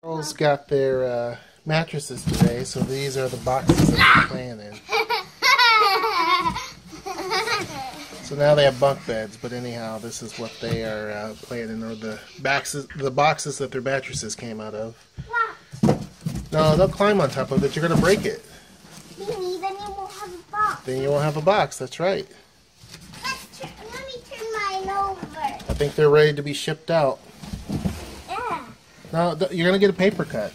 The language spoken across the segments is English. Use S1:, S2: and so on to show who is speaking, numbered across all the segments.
S1: Girls got their mattresses today, so these are the boxes that they're playing in. So now they have bunk beds, but anyhow, this is what they are playing in, or the boxes that their mattresses came out of. No, don't climb on top of it. You're going to break it.
S2: Then you won't have a box.
S1: Then you won't have a box. That's right.
S2: Let me turn mine over.
S1: I think they're ready to be shipped out.
S2: Yeah.
S1: No, you're going to get a paper cut.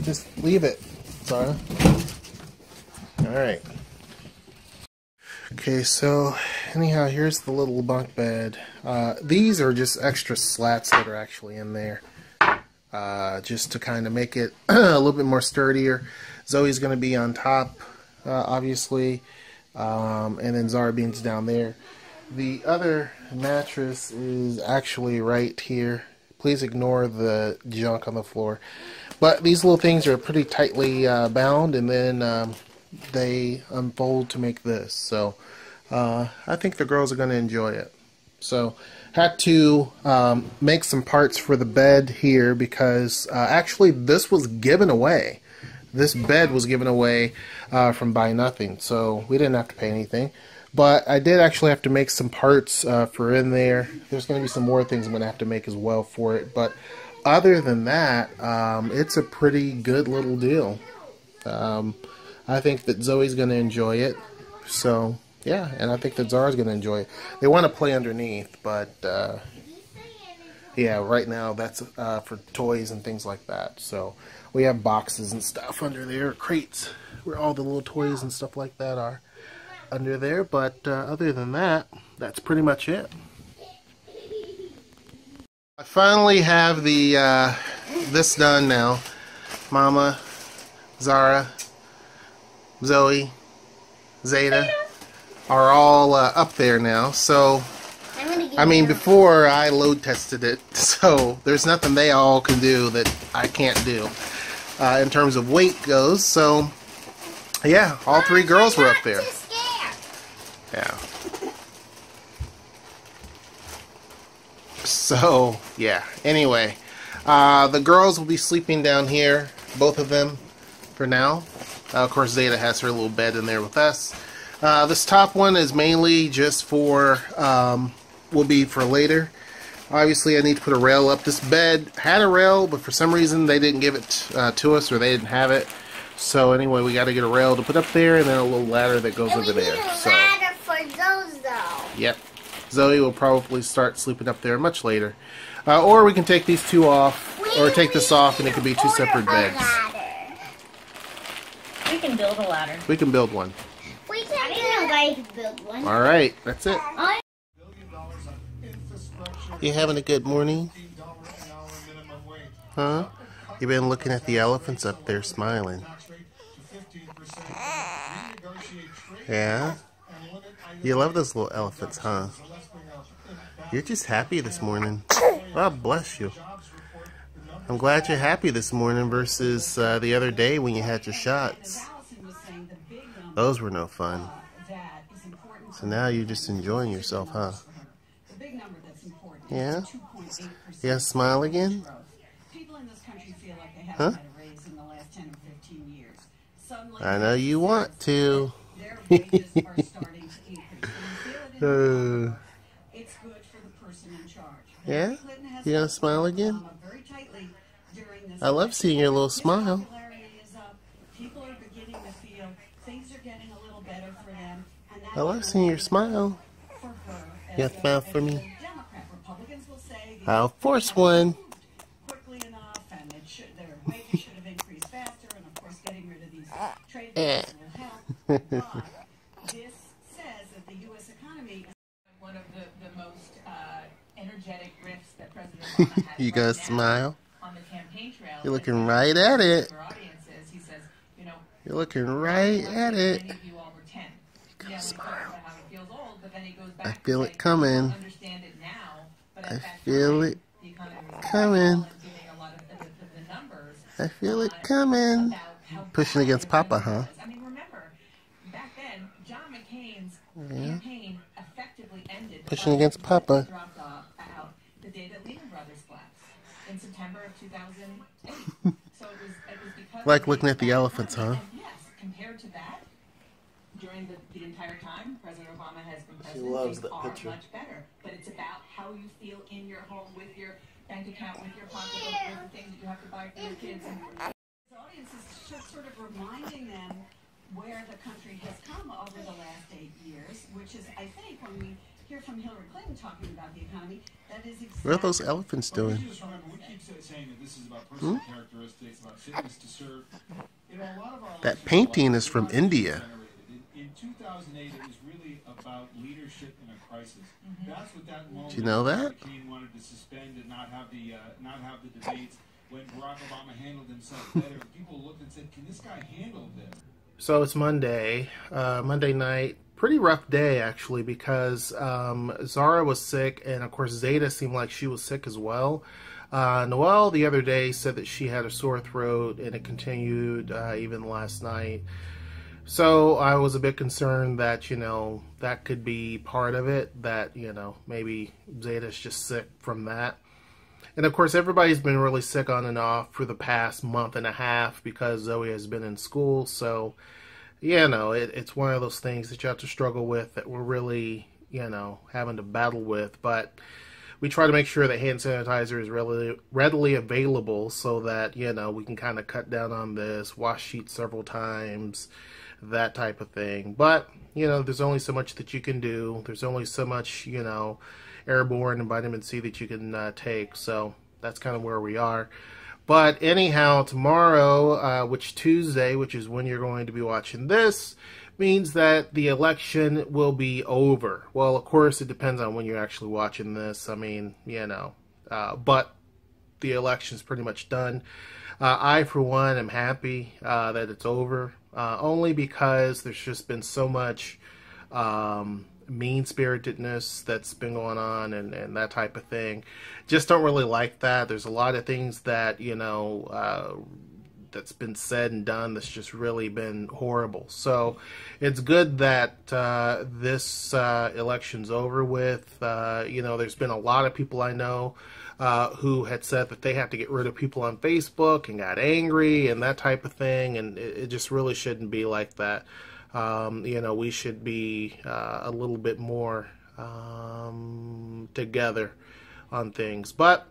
S1: Just leave it, Zara. Alright. Okay, so anyhow, here's the little bunk bed. These are just extra slats that are actually in there. Just to kind of make it a little bit more sturdier. Zoe's going to be on top, obviously. And then Zara Bean's down there. The other mattress is actually right here. Please ignore the junk on the floor. But these little things are pretty tightly bound, and then they unfold to make this. So I think the girls are going to enjoy it. So had to make some parts for the bed here because actually this was given away. This bed was given away from Buy Nothing, so we didn't have to pay anything. But I did actually have to make some parts for in there. There's going to be some more things I'm going to have to make as well for it. But other than that, it's a pretty good little deal. I think that Zoe's going to enjoy it. So, yeah, and I think that Zara's going to enjoy it. They want to play underneath, but, yeah, right now that's for toys and things like that. So, we have boxes and stuff under there, crates, where all the little toys and stuff like that are under there. But other than that, that's pretty much it. I finally have the this done now. Mama, Zara, Zoe, Zeta are all up there now. So, I mean, before I load tested it, so there's nothing they all can do that I can't do in terms of weight goes. So, yeah, all three girls were up there. Yeah. So, yeah. Anyway, the girls will be sleeping down here, both of them, for now. Of course, Zeta has her little bed in there with us. This top one is mainly just for, will be for later. Obviously, I need to put a rail up. This bed had a rail, but for some reason they didn't give it to us, or they didn't have it. So anyway, we got to get a rail to put up there, and then a little ladder that goes over there. So,
S2: ladder for those, though.
S1: Yep. Zoe will probably start sleeping up there much later. Or we can take these two off, or take this off, and it could be two separate beds.
S3: We can build a ladder.
S1: We can build one.
S2: We can I didn't know I could build one.
S1: Alright, that's it. You having a good morning? Huh? You've been looking at the elephants up there smiling. Yeah? You love those little elephants, huh? You're just happy this morning. God bless you. I'm glad you're happy this morning versus the other day when you had your shots. Those were no fun. So now you're just enjoying yourself, huh? Yeah? You gotta smile again? Huh? I know you want to. Yeah? You gonna smile again? I love seeing your little smile. I love seeing your smile. You got a smile for me? I'll force one.
S4: This says that the U.S. economy is one of the most energetic riffs that President Obama has.
S1: You gonna smile?
S4: On the campaign trail.
S1: You're looking right at it.
S4: He says, you know,
S1: you're looking right at it.
S4: You all were 10.
S1: Go smile.
S4: How he feels old, but then he goes back
S1: I feel it coming.
S4: Understand it now, but
S1: I feel it coming. I feel it coming. Pushing against Papa, huh?
S4: I mean, remember, back then, John McCain's campaign effectively ended.
S1: Pushing against Papa.
S4: Dropped out the day that Lehman Brothers collapsed in September of 2008. 2008. So it was because
S1: Like looking at the elephants, huh?
S4: And yes, compared to that, during the entire time President Obama has been
S1: She
S4: president,
S1: loves
S4: things
S1: that
S4: are
S1: picture.
S4: much better. But it's about how you feel in your home, with your bank account, with your pocketbook, with the things that you have to buy for your kids. And the audience is just sort of reminding them where the country has come over the last 8 years, which is, I think, when we hear from Hillary Clinton talking about the economy, that is exactly
S1: What are those elephants
S3: Well,
S1: doing?
S3: just remember, we keep saying that this is about personal characteristics, about fitness to serve. You know, a lot of our
S1: That painting is from India.
S3: In 2008, it was really about leadership in a crisis. That's what that moment.
S1: Do you know that?
S3: McCain wanted to suspend and not have the debates. When Barack Obama handled himself better, people looked and said, "Can this guy handle this?"
S1: So it's Monday, Monday night. Pretty rough day, actually, because Zara was sick, and of course Zeta seemed like she was sick as well. Noelle the other day said that she had a sore throat, and it continued even last night. So I was a bit concerned that, you know, that could be part of it, that, you know, maybe Zeta's just sick from that. And of course, everybody's been really sick on and off for the past month and a half because Zoe has been in school. So, you know, it's one of those things that you have to struggle with, that we're really, you know, having to battle with. But we try to make sure that hand sanitizer is really readily available so that, you know, we can kind of cut down on this, wash sheets several times, that type of thing. But, you know, there's only so much that you can do. There's only so much, you know, airborne and vitamin C that you can take. So that's kind of where we are. But anyhow, tomorrow, which Tuesday, which is when you're going to be watching this, means that the election will be over. Well, of course, it depends on when you're actually watching this. I mean, you know, but the election's pretty much done. I, for one, am happy that it's over, only because there's just been so much mean-spiritedness that's been going on and that type of thing. Just don't really like that. There's a lot of things that, you know, that's been said and done that's just really been horrible. So it's good that this election's over with. You know, there's been a lot of people I know who had said that they have to get rid of people on Facebook and got angry and that type of thing, and it just really shouldn't be like that. You know, we should be a little bit more together on things. But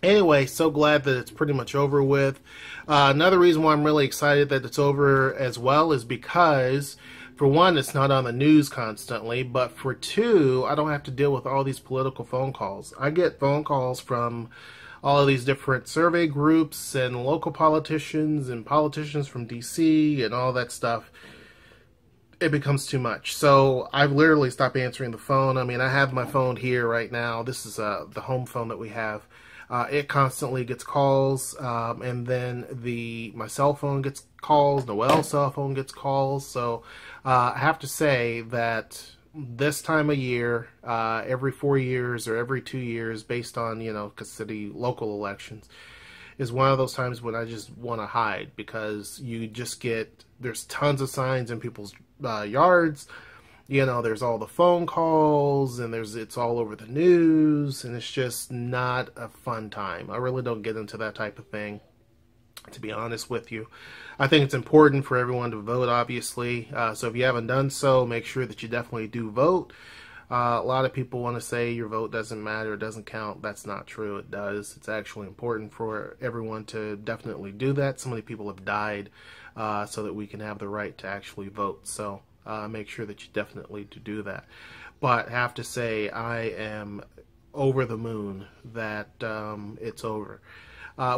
S1: anyway, so glad that it's pretty much over with. Another reason why I'm really excited that it's over as well is because, for one, it's not on the news constantly, but for two, I don't have to deal with all these political phone calls. I get phone calls from all of these different survey groups and local politicians and politicians from DC and all that stuff. It becomes too much. So I've literally stopped answering the phone. I mean, I have my phone here right now. This is the home phone that we have. It constantly gets calls, and then my cell phone gets calls, Noelle's cell phone gets calls. So I have to say that this time of year, every 4 years or every 2 years, based on, you know, city local elections, is one of those times when I just want to hide, because you just get, there's tons of signs in people's yards. You know, there's all the phone calls, and it's all over the news, and it's just not a fun time. I really don't get into that type of thing, to be honest with you. I think it's important for everyone to vote, obviously. So if you haven't done so, make sure that you definitely do vote. A lot of people want to say your vote doesn't matter, it doesn't count. That's not true. It does. It's actually important for everyone to definitely do that. So many people have died so that we can have the right to actually vote. So make sure that you definitely do that. But I have to say, I am over the moon that it's over.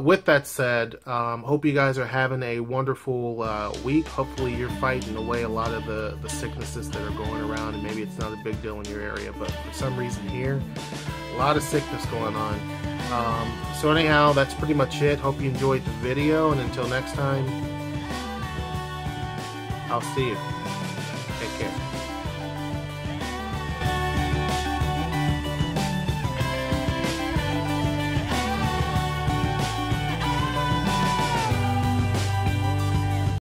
S1: With that said, hope you guys are having a wonderful week. Hopefully you're fighting away a lot of the sicknesses that are going around, and maybe it's not a big deal in your area, but for some reason here, a lot of sickness going on. So anyhow, that's pretty much it. Hope you enjoyed the video, and until next time, I'll see you. Take care.